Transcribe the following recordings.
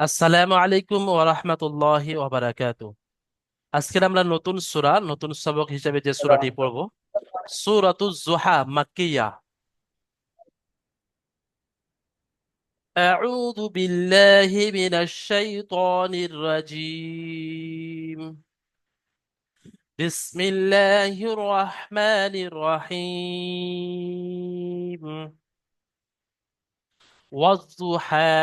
আসসালামু আলাইকুম ওয়া রাহমাতুল্লাহি ওয়া বারাকাতু। আজকে আমরা নতুন সূরা, নতুন সবক হিসেবে যে সূরাটি পড়ব, সূরাতুজ জুহা মাক্কিয়া। আউযু বিল্লাহি মিনাশ শাইতানির রাজীম। বিসমিল্লাহির রাহমানির রহিম। ওয়াজ-জুহা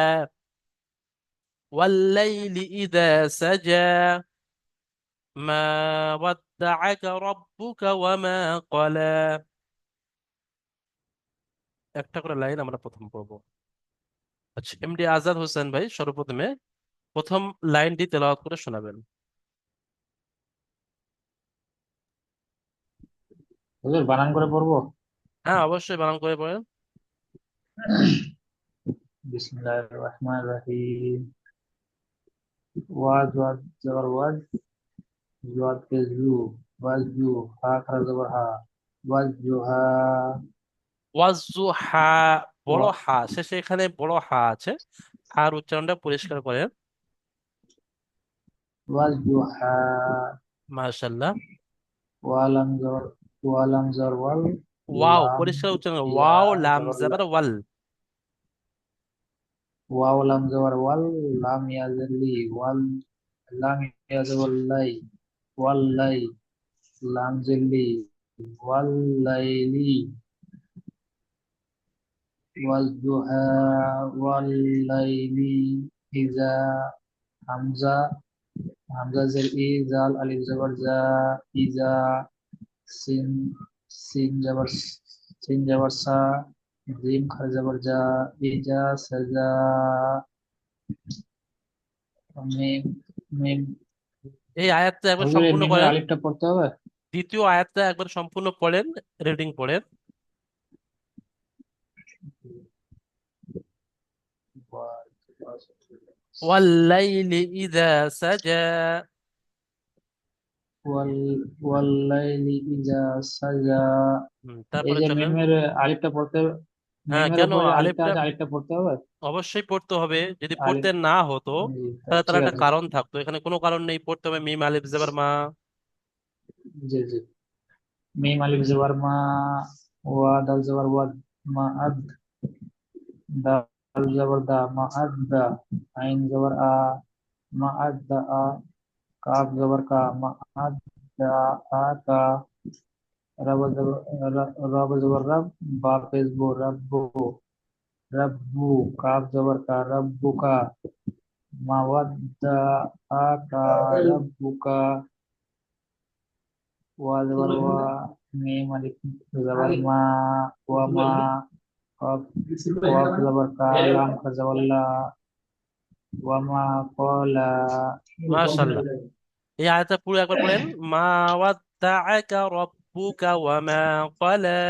ওয়াল-লাইলি ইযা সাজা মা ওয়াদ্দাআকা রাব্বুকা ওয়া মা ক্বালা। একটা করে লাইন আমরা প্রথম পড়বো। আচ্ছা, এমডি আজাদ হোসেন ভাই সর্বপ্রথমে প্রথম লাইনটি তেলাওয়াত করে শোনাবেন। হুজুর বানান করে পড়বো। হ্যাঁ, অবশ্যই বানান করে পড়েন। বিসমিল্লাহির রহমানির রহিম। ওয়াজ ওয়াজ জবর ওয়াজ, জুয়াদ কে জু, ওয়াজ জু, হা খারা জবর হা, ওয়াজ জু হা, ওয়াজ্জু হা, বড় ওয়া হা শেষে এখানে বড় হা আছে, হার উচ্চারণটা পরিষ্কার করেন। ওয়াজ জু হা, মাশাআল্লাহ। ওয়ালাম জবর, ওয়ালাম জবর ওয়াল, ওয়াও লাম পরিষ্কার উচ্চারণ করো। ইয়া ওয়াও লাম জবর লা, জাবার ওয়াল। ওয়াও লাম জবর ওয়াল, লাম ইয়া জবর ওয়াল, লাম ইয়া জবর লাই, ওয়াল লাই, লাম জেলি, ওয়াল লাইলি, والضحى والليل إذا হামজা, হামজা জের ই, জাল আলিফ জবর জা, ইজা, সিন, সিন জবর সিন জবর সা, জিম খার জবর জা, ইজা সাজা, মিম, মিম। এই আয়াতটা একবার হুজুর এই সম্পূর্ণ মিমের করেন। আলিফটা পড়তে হবে। দ্বিতীয় আয়াতটা একবার সম্পূর্ণ পড়েন, রিডিং পড়েন। ওয়াল্লাইলি ইযা সাজা। ওয়াল ওয়াল্লাইলি ইজা সাজা। এই তারপরে যে চলেন। মিমের আলিফটা পড়তে, হ্যাঁ, মিমের কেন উপরে আলিফটা আলিফটা? আছে, আলিফটা পড়তে হবে। অবশ্যই পড়তে হবে। যদি আলিফ, পড়তে না হতো জি, তাহলে তার ঠিক একটা আছে। কারণ থাকতো, এখানে কোনো কারণ নেই, পড়তে হবে মিম আলিফ জবর মা। জি জি। মিম আলিফ জবর মা, ওয়া দাল জবর ওয়াদ, মা আদ, দাল জবর দা, মা আদ দা, আইন জবর আ, মা আদ দা আ, কাফ জবর কা, মা আদ দা আ কা, রাব জবর রাব জবর রাব, বা পেশ বো, রাব্বু, রাব্বু, কাফ জবর কা, রাব্বু কা, মা ওয়াদ দা আ কা, রাব্বুকা, ওয়া জবর ওয়া, মিম আলিফ জবর মা, ওয়া মা, কফ, কফ জবর কা, লাম খা জবর লা, ওয়া মা কলা। মাশাআল্লাহ। এই আয়াতটা পুরো একবার পড়েন। মা ওয়াদ্দাআকা রাব্বুকা ওয়া মা ক্বালা।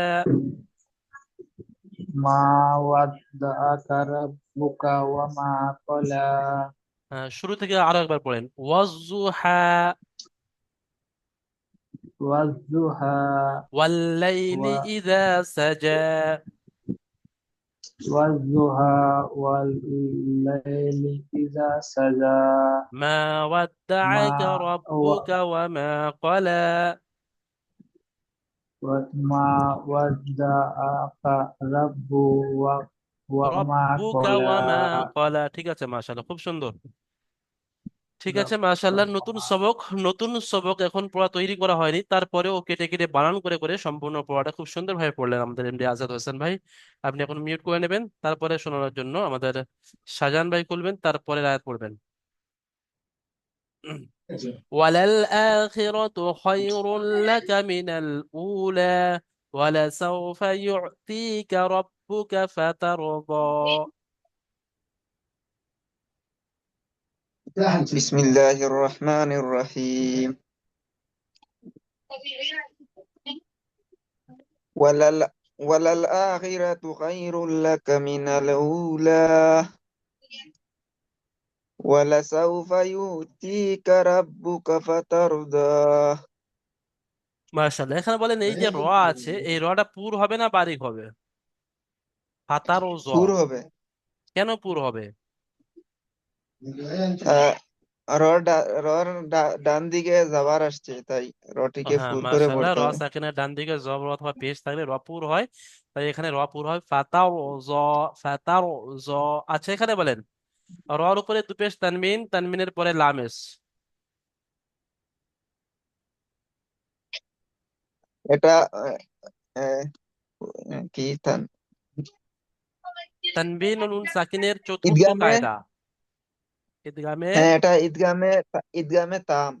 মা ওয়াদ্দাআকা রাব্বুকা ওয়া মা কলা। শুরু থেকে আরো একবার পড়েন। ওয়াজ্জুহা ওয়াজুহা, ওয়াল্লাইলি ওয়া ইযা সাজা ওয়াজুহা ওয়াল লাইলি ইযা সাজা, মা মা ওয়াদ্দাআকা রাব্বুকা ওয়া মা ক্বালা। মা ওয়াদ্দাআকা রাব্বু ওয়া ওয়া মা রাব্বুকা কলা। ওয়া মা ক্বালা। ঠিক আছে, মাশাআল্লাহ, খুব সুন্দর। ঠিক আছে, মাশাআল্লাহ। নতুন রাব্বুকা। সবক, নতুন সবক এখন পড়া তৈরি করা হয়নি, তারপরেও কেটে কেটে বানান করে করে সম্পূর্ণ পড়াটা খুব সুন্দরভাবে পড়লেন আমাদের এমডি আজাদ হোসেন ভাই। আপনি এখন মিউট করে নেবেন, তারপরে শোনানোর জন্য আমাদের শাহজাহান ভাই খুলবেন, তারপরে আয়াত পড়বেন। وللآخرة خير لك من الأولى ولسوف يعطيك ربك فترضى. بسم الله الرحمن الرحيم. ولل وللآخرة خير لك من الأولى ولسوف يؤتيك ربك فترضى. মাশাআল্লাহ। এখানে বলেন এই যে র আছে, এই রটা পুর হবে না বারিক হবে? ফাতার ও জ। সুর হবে। কেন পুর হবে? আহ, ডান দিকে যাবার আসছে, তাই রটিকে হ্যাঁ ফুল করে মাশাআল্লাহ, পড়তে র হবে। সাকিনের ডান দিকে জবর অথবা পেশ থাকলে রপুর হয়, তাই এখানে রপুর হয় ফাতাও জ, ফাতাও জ। আচ্ছা এখানে বলেন, রর উপরে দু পেশ তানমিন, তানমিনের পরে লামেশ। এটা আহ, আহ, কি তানবিন ও নুন সাকিনের চতুর্থ ঈদগামে। কায়দা, ইদগামে হ্যাঁ, এটা ঈদগামে, ঈদগামে তাম।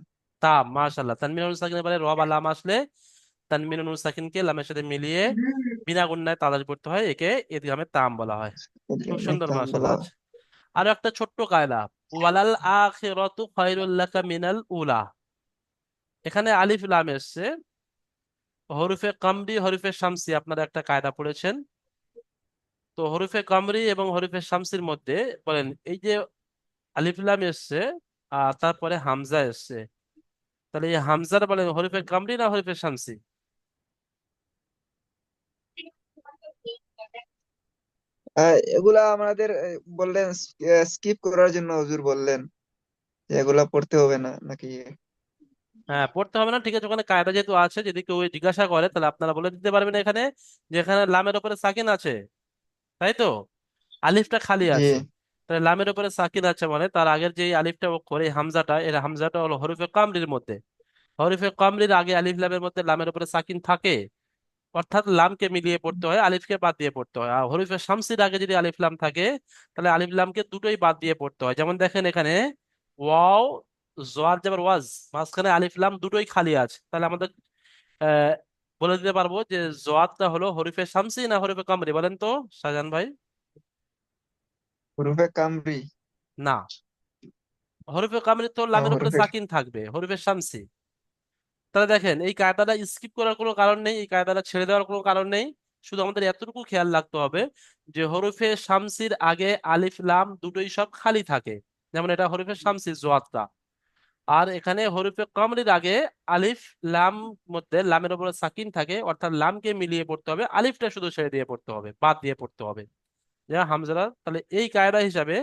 তাম। মাশাআল্লাহ, তানবিন ও নুন সাকিনের পরে র বা লাম আসলে তানবিন ও নুন সাকিনকে লামের সাথে মিলিয়ে বিনা গুণনায় তালাশ করতে হয়, একে ইদগামে তাম বলা হয়। খুব ঈদগামে সুন্দর তাম বলা মাশাআল্লাহ। হয়। আচ্ছা, আরো একটা ছোট্ট কায়দা, ওয়ালাল আখিরাতু খায়রুল লাকা মিনাল উলা। এখানে আলিফ লাম এসছে, হরফে কামরি হরফে শামসি আপনারা একটা কায়দা পড়েছেন। তো হরফে কামরি এবং হরফে শামসির মধ্যে বলেন, এই যে আলিফ লাম এসছে আর তারপরে হামজা এসছে, তাহলে এই হামজার বলেন হরফে কামরি না হরফে শামসি? এগুলা আমাদের বললেন স্কিপ করার জন্য হুজুর বললেন যে এগুলা পড়তে হবে না নাকি? হ্যাঁ পড়তে হবে না, ঠিক আছে, ওখানে কায়দা যেহেতু আছে, যদি কেউ জিজ্ঞাসা করে তাহলে আপনারা বলে দিতে পারবেন এখানে, যেখানে লামের উপরে সাকিন আছে, তাই তো, আলিফটা খালি জি। আছে, তাহলে লামের উপরে সাকিন আছে মানে তার আগের যে আলিফটা করে হামজাটা, এর হামজাটা হলো হরফে কামরির মধ্যে। হরফে কামরির আগে আলিফ লামের মধ্যে লামের উপরে সাকিন থাকে, অর্থাৎ লামকে মিলিয়ে পড়তে হয়, আলিফকে বাদ দিয়ে পড়তে হয়। আর হরফে শামসির আগে যদি আলিফ লাম থাকে, তাহলে আলিফ লামকে দুটোই বাদ দিয়ে পড়তে হয়। যেমন দেখেন এখানে ওয়াও, জোয়ার জাবার ওয়াজ, মাঝখানে আলিফ লাম দুটোই খালি আছে, তাহলে আমাদের আহ, বলে দিতে পারবো যে জোয়াদটা হলো হরফে শামসি না হরফে কামরি, বলেন তো শাহজাহান ভাই? হরফে কামরি। না, হরফে কামরি তো লামের উপরে হরফে। সাকিন থাকবে, হরফে শামসি। তাহলে দেখেন এই কায়দাটা স্কিপ করার কোনো কারণ নেই, এই কায়দাটা ছেড়ে দেওয়ার কোনো কারণ নেই। শুধু আমাদের এতটুকু খেয়াল রাখতে হবে যে হরফে শামসির আগে আলিফ লাম দুটোই সব খালি থাকে, যেমন এটা হরফে শামসির জোয়াতটা। আর এখানে হরফে কামরির আগে আলিফ লাম মধ্যে লামের উপরে সাকিন থাকে, অর্থাৎ লামকে মিলিয়ে পড়তে হবে, আলিফটা শুধু ছেড়ে দিয়ে পড়তে হবে, বাদ দিয়ে পড়তে হবে, যা হামজারা। তাহলে এই কায়দা হিসাবে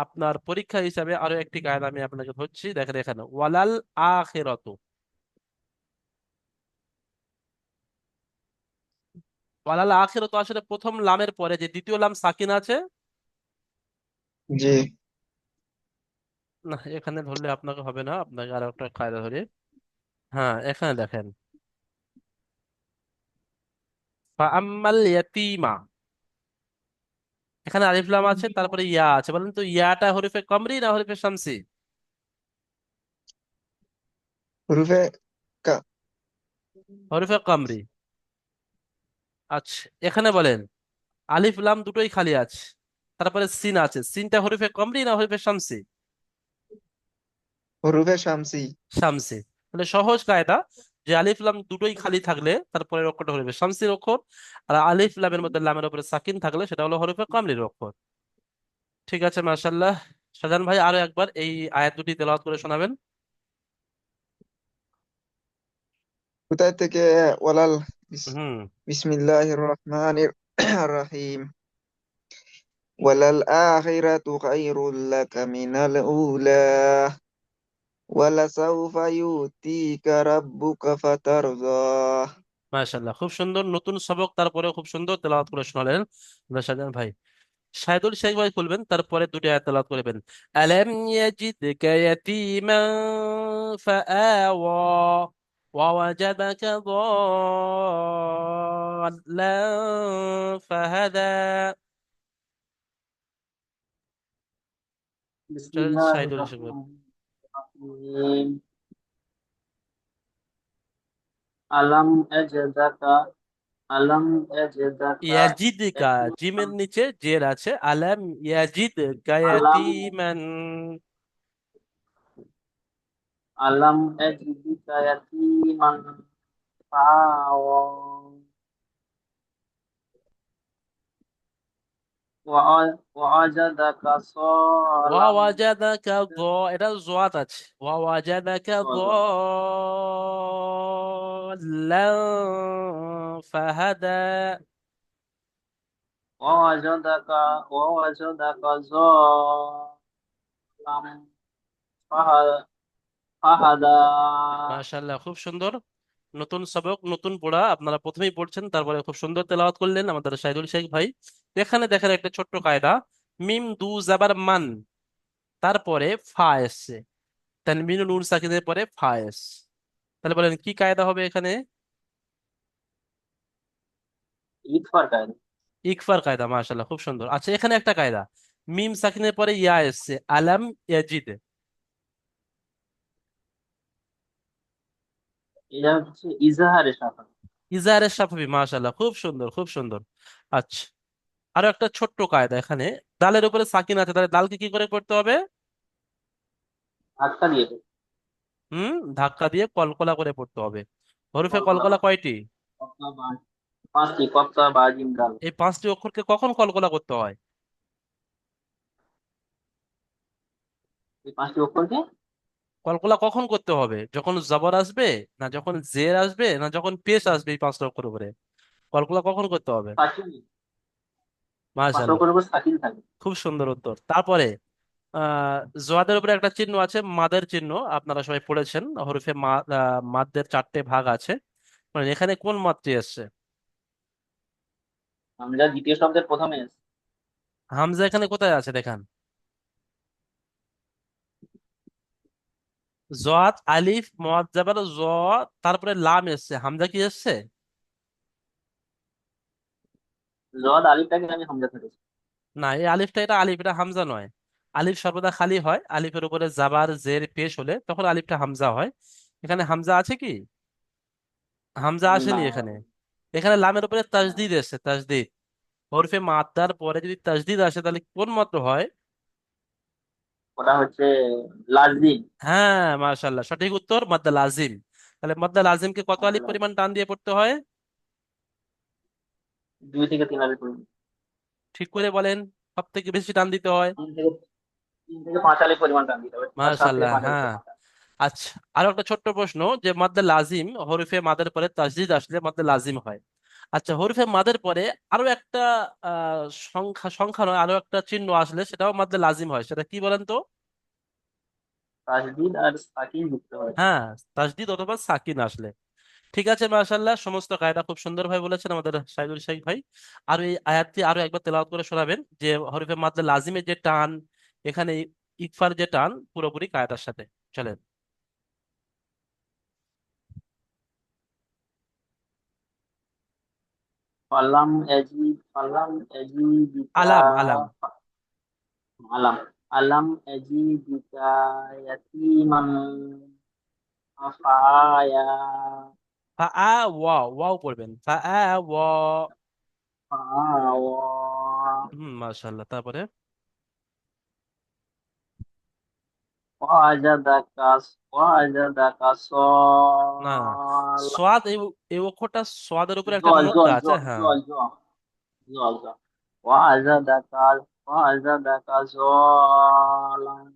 আপনার পরীক্ষা হিসাবে আরো একটি কায়দা আমি আপনাকে ধরছি, দেখেন এখানে ওয়ালাল আখিরাতু। ওয়ালাল আখিরাতু আসলে প্রথম লামের পরে যে দ্বিতীয় লাম সাকিন আছে, জি। না এখানে ধরলে আপনাকে হবে না, আপনাকে আরো একটা কায়দা ধরি। হ্যাঁ এখানে দেখেন, ফাআম্মাল ইয়াতীমা, এখানে আলিফ লাম আছে তারপরে ইয়া আছে, বলেন তো ইয়াটা হরফে কমরি না হরফে শামসি? হরফে কা হরফে কমরি। আচ্ছা এখানে বলেন আলিফ লাম দুটোই খালি আছে, তারপরে সিন আছে, সিনটা হরফে কমরি না হরফে শামসি? হরফে শামসি। শামসি। মানে সহজ কায়দা, যে আলিফ লাম দুটোই খালি থাকলে তারপরে অক্ষরটা হরফে শামসির অক্ষর, আর আলিফ লামের মধ্যে লামের উপরে সাকিন থাকলে সেটা হলো হরফে কমরির অক্ষর। ঠিক আছে মাশাআল্লাহ। শাহজাহান ভাই আরো একবার এই আয়াত দুটি তেলাওয়াত করে শোনাবেন। কোথায় থেকে? ওয়ালাল হুম। বিসমিল্লাহির রহমানির রহিম। ওয়ালাল আখিরাতু খায়রুল লাকা মিনাল উলা ওয়ালাসাউফা ইউতিকা রাব্বুকা ফাতারদা। মাশাআল্লাহ, খুব সুন্দর নতুন সবক, তারপরে খুব সুন্দর তেলাওয়াত করে শোনালেন আমাদের শাহজাহান ভাই। শাহিদুল শেখ ভাই বলবেন, তারপরে দুটি আয়াত তেলাওয়াত করবেন। আলাম ইয়াজিদকা ইয়াতীমান ফাআওয়া ওয়াওয়াজাদাকা ضالا ফাহাদা। بسم চলেন الله শাহিদুল শেখ ভাই। الرحمن الرحيم ألم أجدك ألم أجدك ইয়াজিদকা, يتيما জিমের নিচে জের আছে, আলাম ইয়াজিদকা ألم ইয়াতীমান। ألم أجدك يتيما فآوى وأجدك صالا ওয়াওয়াজাদাকা দ, এটা জোয়াত আছে, ওয়াওয়াজাদাকা ضالا ফাহাদা। ووجدك ووجدك ظالما লাম ফাহা- ফাহাদা। মাশাআল্লাহ, খুব সুন্দর। নতুন সবক, নতুন পড়া, আপনারা প্রথমেই পড়ছেন, তারপরে খুব সুন্দর তেলাওয়াত করলেন আমাদের শাহিদুল শেখ ভাই। এখানে দেখেন একটা ছোট্ট কায়দা, মিম দু জাবার মান, তারপরে ফা এসছে, তানবিনুল নুন সাকিনের পরে ফা এস, তাহলে বলেন কি কায়দা হবে এখানে? ইকফার কায়দা। ইকফার কায়দা, মাশাআল্লাহ, খুব সুন্দর। আচ্ছা, এখানে একটা কায়দা, মিম সাকিনের পরে ইয়া এসছে, আলাম ইয়াজিদ, এটা হচ্ছে ইজাহারে শাফা। ইজাহারের সাফাবি, মাশাআল্লাহ, খুব সুন্দর, খুব সুন্দর। আচ্ছা, আরো একটা ছোট্ট কায়দা এখানে, দালের উপরে সাকিন আছে, তাহলে দালকে কি করে করতে হবে? ধাক্কা দিয়ে দেবে। ধাক্কা দিয়ে কলকলা করে পড়তে হবে। হরফে কলকলা কলকলা কয়টি? কপ্তা বা পাঁচটি, কপ্তা বা জিম ডাল। এই পাঁচটি অক্ষরকে কখন কলকলা করতে হয়? এই পাঁচটি অক্ষরকে কলকলা কখন করতে হবে? যখন জবর আসবে, না যখন জের আসবে, না যখন পেশ আসবে এই পাঁচটা অক্ষর উপরে? কলকলা কখন করতে হবে? সাকিন, পাঁচটা মাশাআল্লাহ, অক্ষরের উপর সাকিন থাকে। খুব সুন্দর উত্তর। তারপরে জোয়াদের উপরে একটা চিহ্ন আছে, মাদের চিহ্ন, আপনারা সবাই পড়েছেন, হরফে মাদের চারটে ভাগ আছে, মানে এখানে কোন মাদটি এসছে? আমরা দ্বিতীয় শব্দের প্রথমে এসে। হামজা এখানে কোথায় আছে দেখান? জদ আলিফ মুআজ্জাবার জ, তারপরে লাম এসছে, হামজা কি এসছে? জদ আলিফটাকে আমি হামজা ধরেছি। না, এই আলিফটা, এটা আলিফ, এটা হামজা নয়। আলিফ সর্বদা খালি হয়, আলিফের উপরে জাবার জের পেশ হলে তখন আলিফটা হামজা হয়। এখানে হামজা আছে কি? হামজা আসেনি না, এখানে। এখানে লামের উপরে তাজদিদ এসছে, তাজদিদ। হরফে মাদ্দার পরে যদি তাজদিদ আসে তাহলে কোন মাত্র হয়? ওটা হচ্ছে লাজিম। হ্যাঁ, মাশাআল্লাহ, সঠিক উত্তর, মাদ্দা লাজিম। তাহলে মাদ্দা লাজিমকে কত আলিফ আল্লাহ, পরিমাণ টান দিয়ে পড়তে হয়? 2 থেকে 3 আলিফ পরিমাণ। ঠিক করে বলেন, সব থেকে বেশি টান দিতে হয়? 3 থেকে 5 আলিফ পরিমাণ টান দিতে হবে, 4 থেকে মাশাআল্লাহ, 5 আলিফ হ্যাঁ। পরিমাণ টান। আচ্ছা, আরো একটা ছোট্ট প্রশ্ন, যে মাদ্দা লাজিম, হরফে মাদের পরে তাসদিদ আসলে মাদ্দা লাজিম হয়। আচ্ছা, হরফে মাদের পরে আরো একটা আহ সংখ্যা, সংখ্যা নয়, আরো একটা চিহ্ন আসলে সেটাও মাদ্দা লাজিম হয়, সেটা কি বলেন তো? তাসদিদ আর সাকিন যুক্ত হয়। হ্যাঁ, তাসদিদ অথবা সাকিন আসলে। ঠিক আছে, মাশাআল্লাহ, সমস্ত কায়দা খুব সুন্দরভাবে বলেছেন আমাদের সাইদুল শেখ ভাই। আর এই আয়াতটি আরো একবার তেলাওয়াত করে শোনাবেন, যে হরফে মাদ্দা লাজিমের যে টান, এখানে ইকফার যে টান, পুরোপুরি কায়দার সাথে। চলেন। ফালাম এজিদিকা। আলাম, আলাম। আলাম আলাম এজিদিকা ইয়াতীমান ফাআয়া। ফা আ ওয়া, ওয়াও পড়বেন, ফা আ ওয়া। ফাআওয়া। মাশাআল্লাহ, তারপরে? ওয়াজাদাকা ওয়াজাদাকা না, সাল। সোয়াদ, এই অক্ষরটা সোয়াদের উপরে একটা জল মধ্যে জল আছে, জল হ্যাঁ। জল জল জল জল। ওয়াজাদাকা ওয়াজাদাকা জালান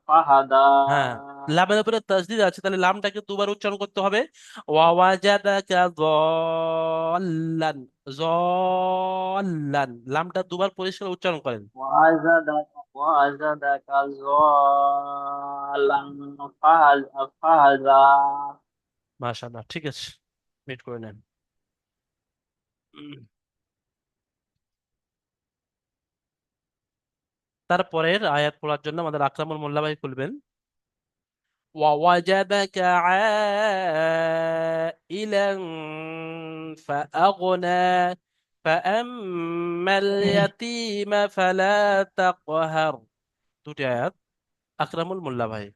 ফাহাদা। হ্যাঁ, লামের উপরে তাসদিদ আছে, তাহলে লামটাকে দুবার উচ্চারণ করতে হবে। ওয়াওয়াজাদাকা যাল্লান, যাল্লান, লামটা দুবার পরিষ্কার উচ্চারণ করেন। ওয়াজাদাকা জালান ফাহাদা। মাশাআল্লাহ, ঠিক আছে, মিট করে নেন। উম, তারপরের আয়াত পড়ার জন্য আমাদের আকরামুল মোল্লা ভাই খুলবেন। ووجدك عائلا فأغنى فأما اليتيم فلا تقهر। দুটি আয়াত, আকরামুল মোল্লা ভাই।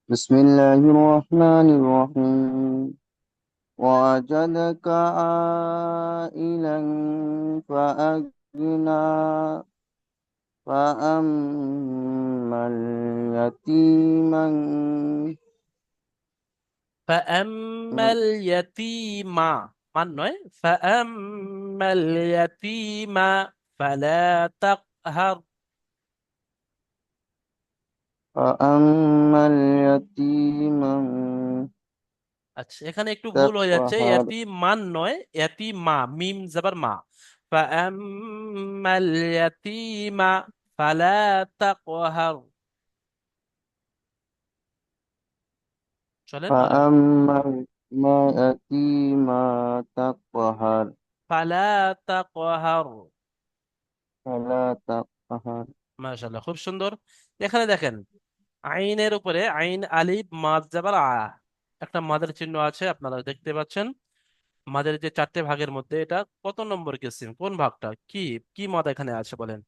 بسم الله الرحمن الرحيم. ووجدك عائلا فأغنى فأما اليتيما فأما اليتيم، মান নয়, فأما اليتيم فلا تقهر। فأما اليتيما আচ্ছা, এখানে একটু ভুল হয়ে যাচ্ছে, تقهر. এতি মান নয়, এতি মা, মিম জাবার মা। فأما اليتيم فلا تقهر চলেন বলেন فأما اليتيم تقهر فلا تقهر فلا تقهر মাশাআল্লাহ খুব সুন্দর এখানে দেখেন আইনের উপরে আইন আলিফ মাদ জাবার একটা মাদের চিহ্ন আছে আপনারা দেখতে পাচ্ছেন মাদের যে চারটে ভাগের মধ্যে এটা কত নম্বর কিসিম কোন ভাগটা কি কি মাদ এখানে আছে বলেন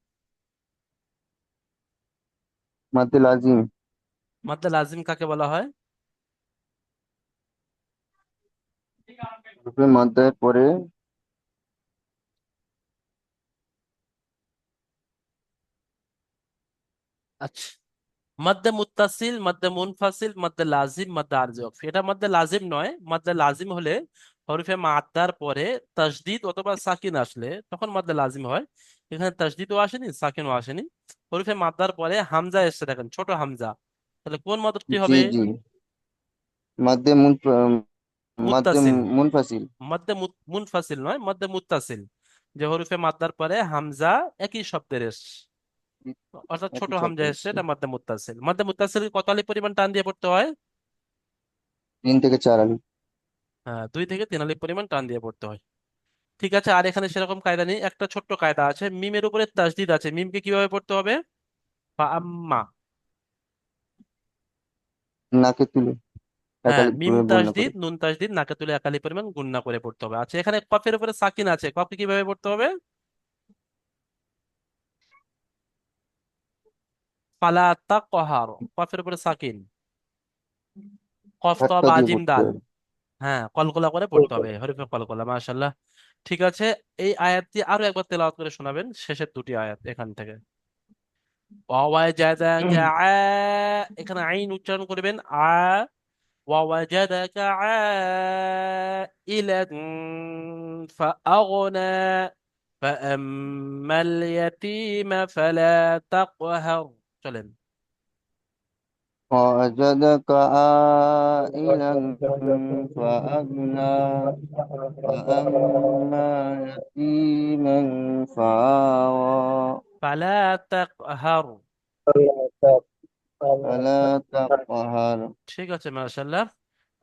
মাদ্দে লাজিম মাদ্দে লাজিম কাকে বলা হয় রূপে মাদ্দার পরে আচ্ছা মাদ্দে মুত্তাসিল মাদ্দে মুনফাসিল মাদ্দে লাজিম মাদ্দে আরজি ওয়াকফ এটা মাদ্দে লাজিম নয় মাদ্দে লাজিম হলে হরফে মাদ্দার পরে তাসদিদ অথবা সাকিন আসলে তখন মাদ্দে লাজিম হয় এখানে তাসদিদও আসেনি সাকিনও আসেনি হরফে মাদ্দার পরে হামজা এসছে দেখেন ছোট হামজা তাহলে কোন মাদ্দটি জি হবে জি মাদ্দে মুন মাদ্দে মুত্তাসিল মুনফাসিল মুনফাসিল নয় মাদ্দে মুত্তাসিল যে হরফে মাদ্দার পরে হামজা একই শব্দের এসছে অর্থাৎ ছোট একই শব্দ হামজা এসছে হচ্ছে এটা মাদ্দে মুত্তাসিল কত আলিফ পরিমাণ টান দিয়ে পড়তে হয় 3 থেকে 4 আলিফ হ্যাঁ 2 থেকে 3 আলিফ পরিমাণ টান দিয়ে পড়তে হয় ঠিক আছে আর এখানে সেরকম কায়দা নেই একটা ছোট্ট কায়দা আছে মিমের উপরে তাসদিদ আছে মিমকে কিভাবে পড়তে হবে বা আম্মা নাকে তুলে এক হ্যাঁ আলিফ মিম করে বন্যা করে তাসদিদ নুন তাসদিদ নাকে তুলে একালি পরিমাণ গুণনা করে পড়তে হবে আচ্ছা এখানে কফের উপরে সাকিন আছে কফকে কিভাবে পড়তে হবে ফালা তাকহার কফের উপরে সাকিন কফ তো ধাক্কা দিয়ে বাজিম পড়তে দাল হবে হ্যাঁ কলকলা করে পড়তে হবে হরিফে কলকলা মাশাআল্লাহ ঠিক আছে এই আয়াতটি আরো একবার তেলাওয়াত করে শোনাবেন শেষের দুটি আয়াত এখান থেকে ووجدك এখানে আইন উচ্চারণ করবেন ووجدك عائلا فأغنى فأما اليتيم فلا تقهر চলেন ووجدك عائلا فأغنى فأما يتيما فآوى فلا تقهر فلا تقهر ঠিক আছে মাশাআল্লাহ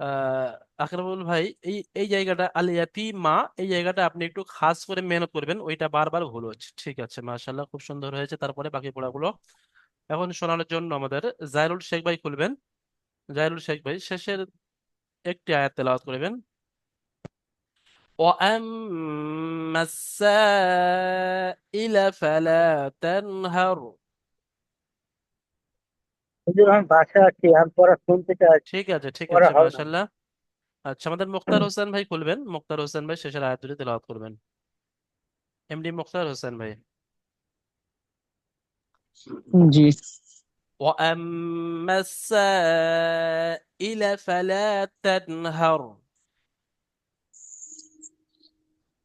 আহ আকরামুল ভাই এই এই জায়গাটা আল ইয়াতীমা এই জায়গাটা আপনি একটু খাস করে মেহনত করবেন ওইটা বারবার ভুল হচ্ছে ঠিক আছে মাশাআল্লাহ খুব সুন্দর হয়েছে তারপরে বাকি পড়াগুলো এখন শোনানোর জন্য আমাদের জায়রুল শেখ ভাই খুলবেন জায়রুল শেখ ভাই শেষের একটি আয়াত তেলাওয়াত করবেন وأما السائل فلا تنهر হুজুর আমি বাসায় আছি আমি পড়া শুনতে চাই ঠিক পড়া আছে হয় না মাশাআল্লাহ আচ্ছা আমাদের মুক্তার হোসেন ভাই খুলবেন মুক্তার হোসেন ভাই শেষের আয়াত দুটি তেলাওয়াত করবেন এমডি মুক্তার হোসেন ভাই জি وأما السائل فلا تنهر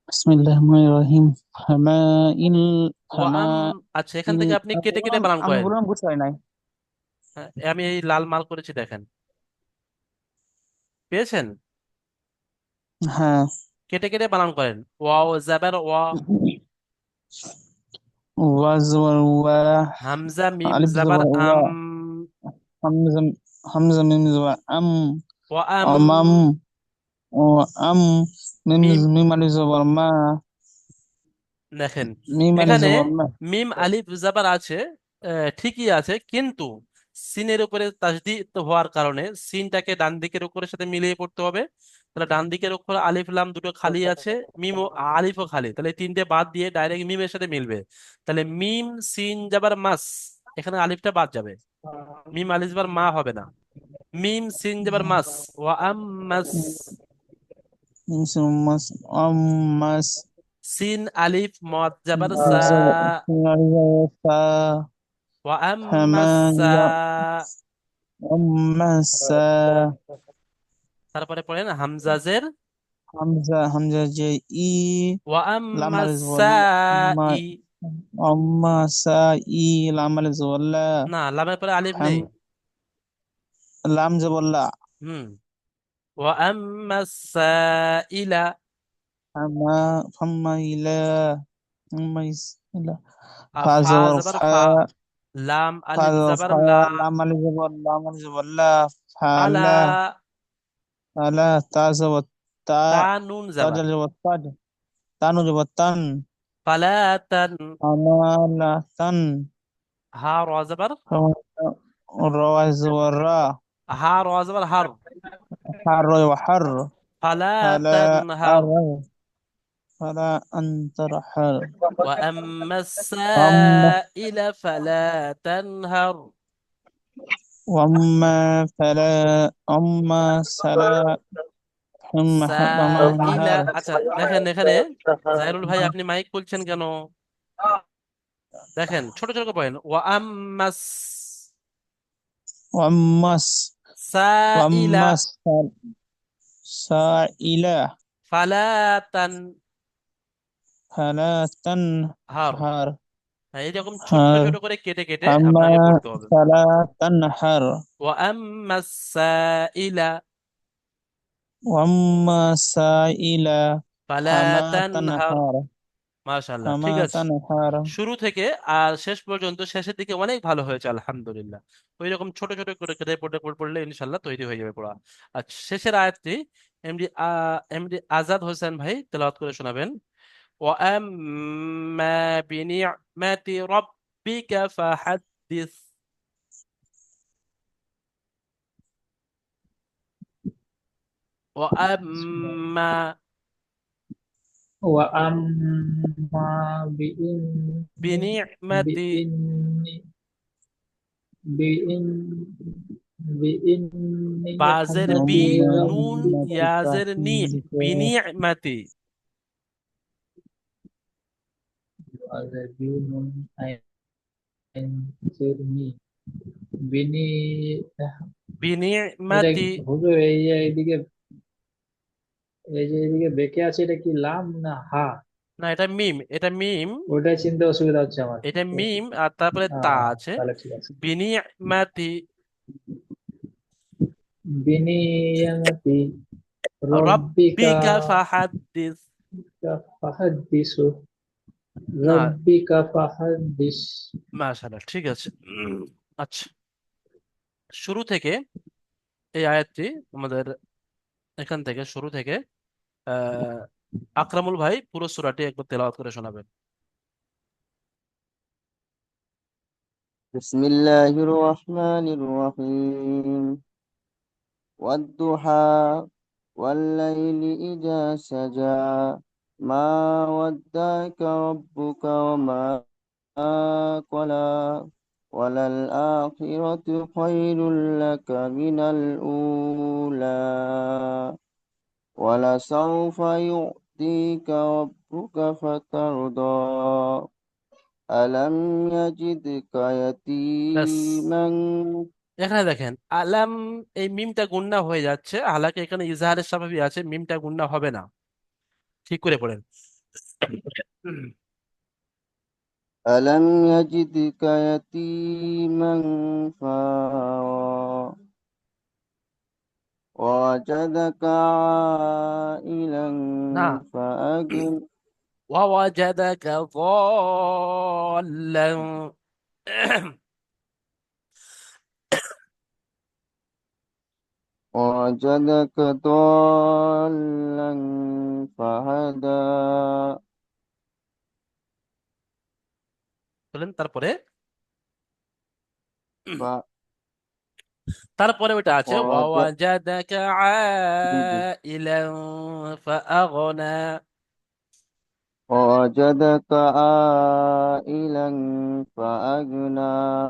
বিসমিল্লাহির রহমানির রহিম হামাইল ওয়াম হামাইল আচ্ছা এখান থেকে আপনি আমি কেটে কেটে বললাম বানান আমি করেন বললাম বুঝতে পারি নাই হ্যাঁ, আমি এই লাল মাল করেছি দেখেন পেয়েছেন হ্যাঁ কেটে কেটে বানান করেন ওয়াও জাবার ওয়া ওয়াজ ওয়া হামজা মিম আলিফ জাবার জবর ওয়া আম হামজা হামজা মিম জবর ওয়াম আমাম ও আম মিম মিম মিম আলিফ জবর মা দেখেন মিম আলিফ এখানে জবর মা মিম আলিফ জাবার আছে ঠিকই আছে কিন্তু সিনের উপরে তাসদিদ হওয়ার কারণে সিনটাকে ডান দিকের অক্ষরের সাথে মিলিয়ে পড়তে হবে তাহলে ডান দিকের অক্ষর আলিফ লাম দুটো খালি আছে মিম ও আলিফও খালি তাহলে এই তিনটে বাদ দিয়ে ডাইরেক্ট মিমের সাথে মিলবে তাহলে মিম সিন জাবার মাস এখানে আলিফটা বাদ যাবে মিম আলিফ জাবার মা হবে না মিম সিন জাবার মাস ওয়া আম মাস মিম সিন মাস মাস সিন আলিফ মদ জাবার সা ফা ওয়া আম হামা মাস সা মাসা তারপরে পড়েন হামজাজের হামজা যে ই ওয়া লাম আম্মা আলিফ জবর মা সাই আম্মা সা ই লাম আলিফ জবর লা না লামের পরে আলিফ হাম নেই লাম জবর লা হুম ওয়া আম্মা সাইলা হামা ফাম্মা ইলা لا. فا ফা زبر জবর فا. ফা, লাম فا আলিফ زبر জবর فا. লা, لام ألف زبر لام ألف زبر لا. ফালা, فلا. فلا. تا زبر تا. তা নুন تا জবর, جل زبر تاج. تانو زبر تن. ফালা তান, أما تن. হা র জবর, رو زبر را. হা র জবর হার, حر وحر. ফালা فلا তানহার, أر. فلا أنت حر. وأما أما. السائل فلا تنهر. وأما فلا. أما سلا. وما সাইলা, نهار. আচ্ছা দেখেন এখানে জাহিরুল ভাই আপনি মাইক খুলছেন কেন? দেখেন ছোট ছোট করে পড়েন, ওয়াম্মাস وأما সাইলা وأما سائلة ফালা তান فلا হার। تنهر. হ্যাঁ, এইরকম ছোট্ট ছোট করে কেটে কেটে আপনাকে أما পড়তে হবে। فلا تنهر. ওয়াম্মা সাইলা وأما سائلة ফালা فما তানহার। تنهر. মাশাআল্লাহ, ঠিক فما আছে। تنهر. শুরু থেকে আর শেষ পর্যন্ত, শেষের দিকে অনেক ভালো হয়েছে আলহামদুলিল্লাহ। ওই রকম ছোট ছোট করে কেটে পড়ে পড়লে ইনশাল্লাহ তৈরি হয়ে যাবে পড়া। আর শেষের আয়াতটি এমডি আজাদ হোসেন ভাই তেলাওয়াত করে শোনাবেন। ওয়াম্মা বিনি'মাতি রাব্বিকা ফাহাদ্দিস। ওয়াম্মা وأما بإن. বিনি'মাতি, بإن. بإن. بإني বাজের বি, নুন ربك ইয়াজের নি, বিনি'মাতি। وأذبين أنذرني বিনি। এটা বিনি'মাতি, হুজুর এই যে এইদিকে, এই যে এইদিকে বেঁকে আছে, এটা কি লাম না হা? না এটা মিম, এটা মিম, ওইটাই চিনতে অসুবিধা হচ্ছে আমার। এটা মিম আর তারপরে তা আছে। তাহলে ঠিক আছে। বিনি'মাতি বিনিয়ামাতি রব্বিকা রাব্বিকা ফাহাদ্দিস। ফাহাদ্দিসু। না, রব্বিকা ফাহাদ্দিস। মাশাআল্লাহ, ঠিক আছে। আচ্ছা, শুরু থেকে এই আয়াতটি আমাদের এখান থেকে শুরু থেকে আহ আকরামুল ভাই পুরো সূরাটি একবার তেলাওয়াত করে শোনাবেন। بسم الله الرحمن الرحيم والضحى والليل إذا سجى ما ودعك ربك وما قلى وللآخرة خير لك من الأولى ولسوف يعطيك ربك فترضى ألم يجدك ব্যাস, يتيما এখানে দেখেন আলাম, এই মিমটা গুন্না হয়ে যাচ্ছে, হালাকি এখানে ইজহারের স্বভাবই আছে, মিমটা গুন্না হবে না, ঠিক করে পড়েন। ألم يجدك يتيما فآوى ووجدك عائلا না, فأغنى ووجدك ضالا ووجدك ضالا فهدى বলেন তারপরে, ف- তারপরে ওটা আছে ووجدك ووجدك عائلا فأغنى। ووجدك عائلا فأغنى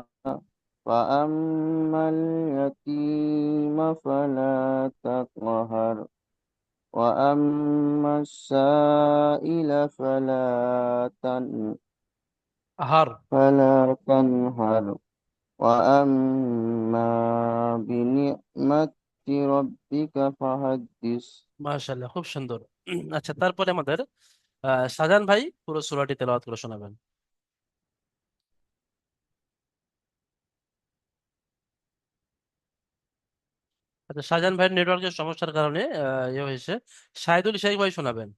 فأما اليتيم فلا تقهر وأما السائل হার, فلا تنهر وأما بنعمة ربك فحدث মাশাআল্লাহ, খুব সুন্দর। আচ্ছা, তারপরে আমাদের শাহজাহান ভাই পুরো সূরাটি তেলাওয়াত করে শোনাবেন। আচ্ছা, শাহজাহান ভাইয়ের নেটওয়ার্কের সমস্যার কারণে হয়েছে। শাহিদুল শেখ ভাই শোনাবেন।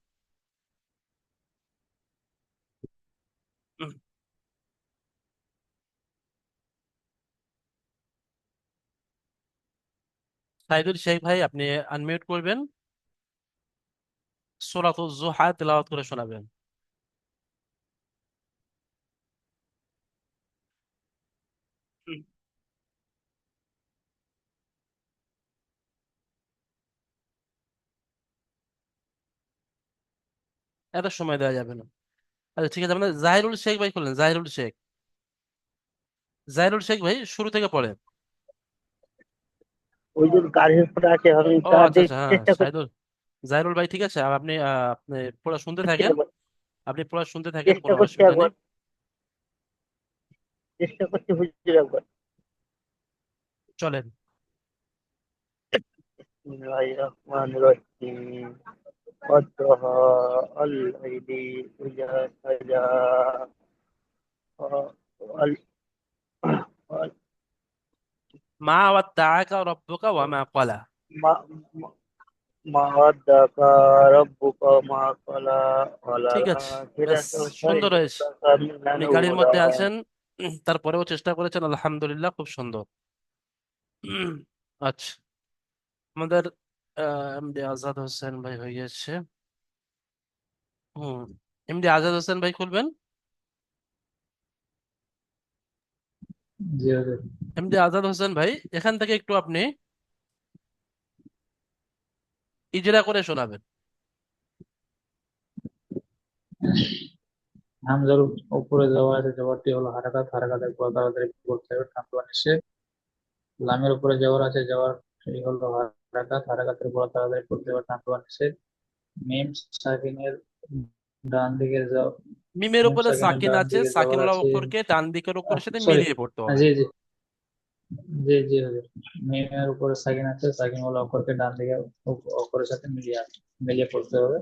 সাইদুল শেখ ভাই, আপনি আনমিউট করবেন, সূরাতুজ জুহা তেলাওয়াত করে শোনাবেন। হুম। এত সময় দেওয়া যাবে না। আচ্ছা ঠিক আছে, আমাদের জাহিরুল শেখ ভাই করলেন, জাহিরুল শেখ, জাহিরুল শেখ ভাই শুরু থেকে পড়েন। ওই যে গাড়ির উপরে আছে, আমি ও তা আচ্ছা আচ্ছা, হ্যাঁ চেষ্টা করছি। সাইদুল, জাহিরুল ভাই ঠিক আছে, আর আপনি আপনি পড়া শুনতে বুঝছি থাকেন, একবার, আপনি পড়া শুনতে থাকেন, চেষ্টা কোনো করছি অসুবিধা নেই। একবার, চেষ্টা করছি হুজুর একবার। চলেন। বিসমিল্লাহির রহমানির রহিম। والضحى والليل إذا سجى وال- وال- মা ওয়াদ্দাআকা রাব্বুকা ওয়া মা ক্বালা। ما ما ودعك ربك وما قلى ঠিক আছে, ব্যাস, وللآخرة خير সুন্দর হয়েছে। لك من আপনি গাড়ির মধ্যে الأولى। আছেন, তারপরেও চেষ্টা করেছেন, আলহামদুলিল্লাহ, খুব সুন্দর। আচ্ছা, আমাদের এমডি আজাদ হোসেন ভাই হয়ে গেছে। হুম, এমডি আজাদ হোসেন ভাই খুলবেন। জি হুজুর। এমডি আজাদ হোসেন ভাই, এখান থেকে একটু আপনি ইজরা করে শোনাবেন। হামজার উপরে যাওয়া আছে, জবরটি হলো হারাকাত, হারাকাতের পর তাড়াতাড়ি করতে হবে টানতে নিষেধ। লামের উপরে যাওয়ার আছে, যাওয়ার হলো হারাকাত, হারাকাতের পর তাড়াতাড়ি করতে হবে টানতে নিষেধ। মিম সাকিনের ডান দিকে যাও, মিমের মিম উপরে সাকিনের সাকিন ডান আছে, দিকে যাওয়ার সাকিনওয়ালা আছে। অক্ষরকে ডান দিকের অক্ষরের সাথে সরি, মিলিয়ে পড়তে হবে। জি জি, জি জি হুজুর। মিমের উপরে সাকিন আছে, সাকিন ওয়ালা অক্ষরকে ডান দিকে অক্ষরের সাথে মিলিয়ে পড়তে হবে।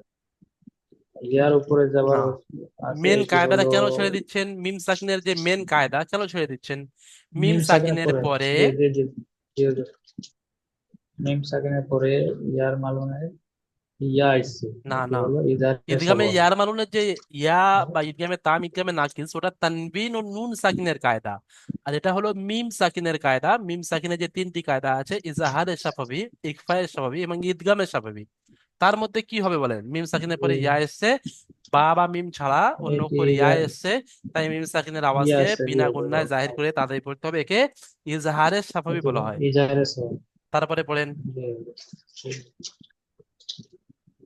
ইয়ার উপরে যাবার না, আছে, মেন এটি কায়দাটা হলো কেন ছেড়ে দিচ্ছেন? মিম সাকিনের যে মেন কায়দা কেন ছেড়ে দিচ্ছেন? মিম মিম সাকিনের সাকিনের পরে, পরে, জি জি জি, জি হুজুর। মিম সাকিনের পরে ইয়ার মালুমে ইয়া আইছে, না এটি না, হলো ইদারে ঈদগামে সবর। ইয়ার মালুনের যে ইয়া বা ঈদগামে তাম, ঈদগামে নাকিস, ওটা তানবিন ও নুন সাকিনের কায়দা। আর এটা হলো মিম সাকিনের কায়দা। মিম সাকিনের যে তিনটি কায়দা আছে, ইজাহারের স্বাভাবিক, ইকফায়ের স্বাভাবিক এবং ঈদগামের স্বাভাবিক, তার মধ্যে কি হবে বলেন? মিম সাকিনের পরে ইয়া এসছে, বা বা মিম ছাড়া অন্য এটি অক্ষর ইয়া এসছে, তাই মিম সাকিনের ইয়া আওয়াজকে আছে, জি বিনা হুজুর। গুণনায় জাহির করে তাড়াতাড়ি পড়তে হবে, একে ইজহারের স্বাভাবিক এটি বলা হয়। ইজারে সবর, তারপরে পড়েন। জি হুজুর।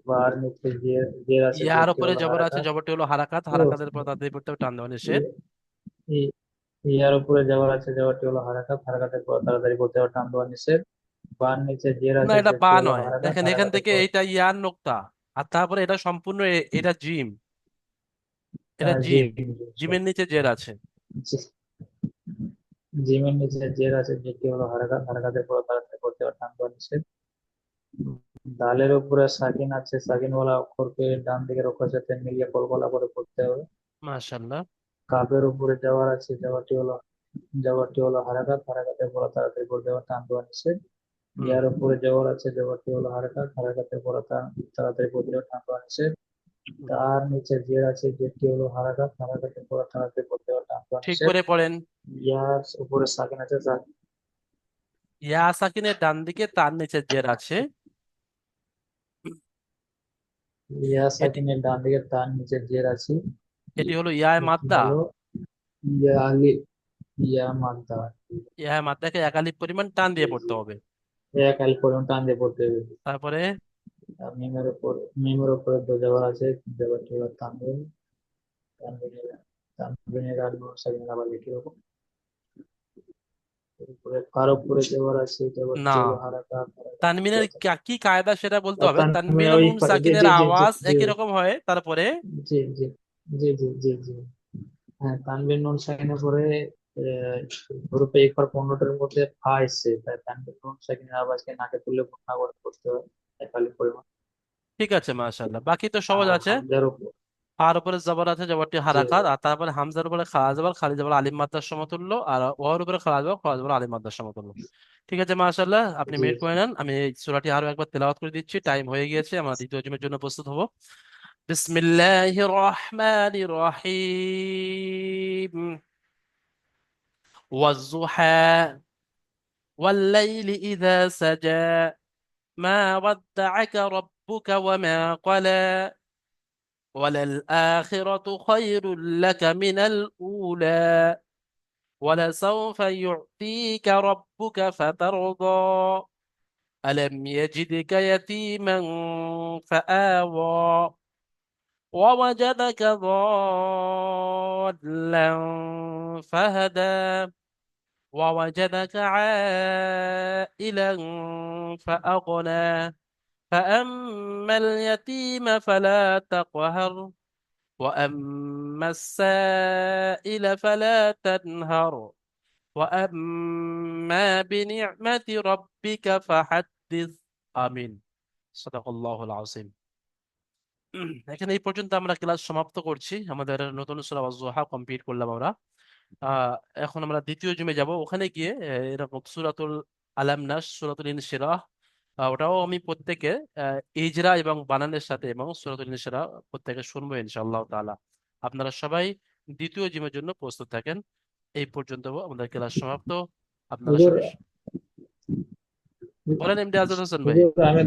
বার নিচে জের আছে, ইয়ার জেরটি উপরে হলো জবর আছে, হারাকাত। জবরটি হলো হারাকাত, ও, হারাকাতের পর তাড়াতাড়ি পড়তে হবে, টান দেওয়া নিষেধ। ই- ইয়ার উপরে যাওয়ার আছে, যাওয়ারটি হলো হারাকাত, হারাকাতের পর তাড়াতাড়ি করতে হবে টান দেওয়া নিষেধ। বার নিচে জের না, আছে, এটা বা জেরটি হলো নয়, হারাকাত, দেখেন এখান হারাকাতের থেকে পর এটা ইয়ার নোক্তা, আর তারপরে এটা সম্পূর্ণ এটা জিম, এটা জি জিম, জি, জিমের নিচে জের আছে। জি- জিমের নিচে জের আছে, যেটি হলো হারাকাত, হারাকাতের পর তাড়াতাড়ি করতে হবে টান দেওয়া নিষেধ। দালের উপরে সাকিন আছে, সাকিনওয়ালা অক্ষরকে ডান দিকের অক্ষরের সাথে মিলিয়ে কলকলা করে পড়তে হবে। মাশাআল্লাহ। কাপের উপরে যাওয়ার আছে, যাওয়ারটি হলো হারাকাত, হারাকাতের পর তাড়াতাড়ি করতে হবে টান দেওয়া নিষেধ। হুম। ইয়ার উপরে যাওয়ার আছে, যাওয়ারটি হলো হারাকাত, হারাকাতের পর তাড়াতাড়ি করতে হবে টান দেওয়া নিষেধ। হুম। তার নিচে জের আছে, যেটি হলো হারাকাত, হারাকাতের পর তাড়াতাড়ি করতে হবে টান দেওয়া ঠিক নিষেধ। করে পড়েন। ইয়ার উপরে সাকিন আছে, ইয়া সাকিনের ডান দিকে তার নিচে জের আছে। ইয়া এটি সাকিনের ডান দিকে তার নিচে জের আছে। এটি হলো ইয়ায় এটি মাদ্দা। হলো ইয়া আলি, ইয়া মাদ্দা। ইয়ায় মাদ্দাকে এক আলিফ পরিমাণ টান দিয়ে পড়তে হবে। এক আলিফ পর্যন্ত টান দিয়ে পড়তে হবে। তারপরে আর মিমের উপরে যাওয়ার আছে, যাওয়ারটি হলো তানবিন, তানবিনের তানবিনের আর নুন সাকিনের আবার একই রকম। এরপরে কার উপরে যাওয়ার আছে, না, যাওয়ারটি হলো হারাকাত, হারাকাতের তানবিনের পর কি কায়দা সেটা বলতে আর হবে। তানবিন তানবিন ও ওই নুন জি সাকিনের জি জি জি আওয়াজ জি একই রকম হয়। তারপরে জি জি জি জি জি জি, হ্যাঁ, তানবিন নুন সাকিনের পরে আহ, হরফে ইকফার 15টার মধ্যে ফা এসছে, তাই তানবিন নুন সাকিনের আওয়াজকে নাকে তুলে গুণনা করে করতে হয় এক আলিফ পরিমাণ। ঠিক আছে, মাশাআল্লাহ, বাকি তো সহজ আর আছে। হামজার উপর, ফার উপরে জবর আছে, জবরটি জি হারাকাত, আর তারপরে হামজার উপরে খাড়া জবর, খালি জবর আলিম মাদ্দার সমতুল্য, আর ওয়ার উপরে খাড়া জবর, খাড়া জবর আলিম মাদ্দার সমতুল্য। ঠিক আছে, মাশাআল্লাহ, আপনি জি মিউট করে নেন, আমি এই সূরাটি আরো একবার তেলাওয়াত করে দিচ্ছি, টাইম হয়ে গিয়েছে, আমরা দ্বিতীয় জিমের জন্য প্রস্তুত হব। بسم الله الرحمن الرحيم والضحى والليل إذا سجى ما ودعك ربك وما قلى وللآخرة خير لك من الأولى ولسوف يعطيك ربك فترضى ألم يجدك يتيما فآوى ووجدك ضالا فهدى ووجدك عائلا فأغنى فأما اليتيم فلا تقهر وأما السائل فلا تنهر وأما بنعمة ربك فحدث آمين صدق الله العظيم এখানে এই পর্যন্ত আমরা ক্লাস সমাপ্ত করছি আমাদের নতুন সূরা ওয়াজ-জুহা কমপ্লিট করলাম আমরা আহ এখন আমরা দ্বিতীয় জুমে যাব ওখানে গিয়ে এরকম সূরাতুল আলাম নাস সূরাতুল ইনশিরাহ ওটাও আমি প্রত্যেকে ইজরা এবং বানানের সাথে এবং সূরাতুল ইনশিরাহ প্রত্যেকে শুনবো ইনশাআল্লাহ তাআলা আপনারা সবাই দ্বিতীয় জিমের জন্য প্রস্তুত থাকেন এই পর্যন্ত আমাদের ক্লাস সমাপ্ত আপনারা হুজুর, সবাই বলেন এমডি আজাদ হোসেন ভাই। হুজুর আমি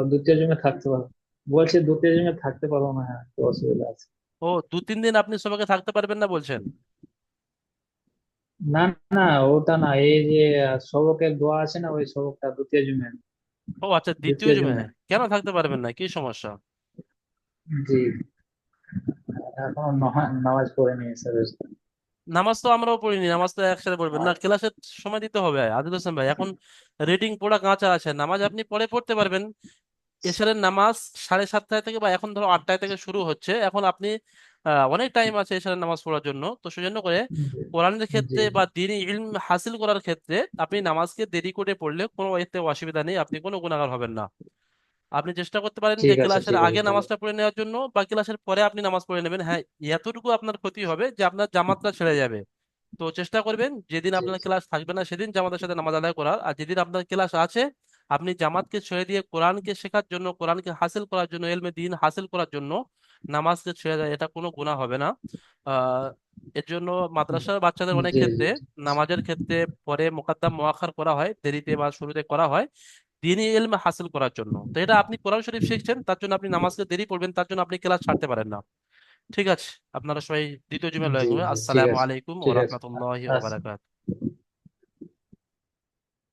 দ্বিতীয় জমে থাকতে পারবো। বলছি দ্বিতীয় জমে থাকতে পারবো না, হ্যাঁ, একটু অসুবিধা আছে। ও 2-3 দিন আপনি সবাইকে থাকতে পারবেন না বলছেন? না, না, ওটা না, এই যে সবকের দোয়া আছে না, ওই সবকটা দ্বিতীয় জমে। ও আচ্ছা দ্বিতীয় দ্বিতীয় জুমে জমে, কেন থাকতে পারবেন না কি সমস্যা? জি, এখনো নামাজ পড়ে নিয়েছে। নামাজ তো আমরাও পড়িনি নামাজ তো একসাথে পড়বেন না ক্লাসের সময় দিতে হবে আদিল হোসেন ভাই এখন রিডিং পড়া কাঁচা আছে নামাজ আপনি পরে পড়তে পারবেন এশারের নামাজ 7:30 থেকে বা এখন ধরো 8টায় থেকে শুরু হচ্ছে এখন আপনি অনেক টাইম আছে এশারের নামাজ পড়ার জন্য তো সেজন্য করে জি, কোরআনের জি, ক্ষেত্রে বা দ্বীনি ইলম হাসিল করার ক্ষেত্রে আপনি নামাজকে দেরি করে পড়লে কোনো এতে অসুবিধা নেই আপনি কোনো গুনাহগার হবেন না আপনি চেষ্টা করতে পারেন যে ঠিক আছে, ক্লাসের ঠিক আছে আগে তাহলে। নামাজটা পড়ে নেওয়ার জন্য বা ক্লাসের পরে আপনি নামাজ পড়ে নেবেন হ্যাঁ এতটুকু আপনার ক্ষতি হবে যে আপনার জামাতটা ছেড়ে যাবে তো চেষ্টা করবেন যেদিন জি, আপনার জি, ক্লাস থাকবে না সেদিন জামাতের সাথে নামাজ আদায় করার আর যেদিন আপনার ক্লাস আছে আপনি জামাতকে ছেড়ে দিয়ে কোরআনকে শেখার জন্য কোরআনকে হাসিল করার জন্য এলমে দ্বীন হাসিল করার জন্য নামাজকে ছেড়ে দেয় এটা কোনো গুনাহ হবে না আহ এর জন্য মাদ্রাসার বাচ্চাদের অনেক জি, ক্ষেত্রে জি, নামাজের ক্ষেত্রে পরে মোকাদ্দাম মোয়াখার করা হয় দেরিতে বা শুরুতে করা হয় দিনী ইলম হাসিল করার জন্য তো এটা আপনি কোরআন শরীফ শিখছেন তার জন্য আপনি নামাজকে দেরি পড়বেন তার জন্য আপনি ক্লাস ছাড়তে পারেন না ঠিক আছে আপনারা সবাই দ্বিতীয় জুমে লয়ে জি, জি, ঠিক আসসালামু আছে, আলাইকুম ওয়া ঠিক আছে। রাহমাতুল্লাহি ওয়া আচ্ছা। বারাকাতুহু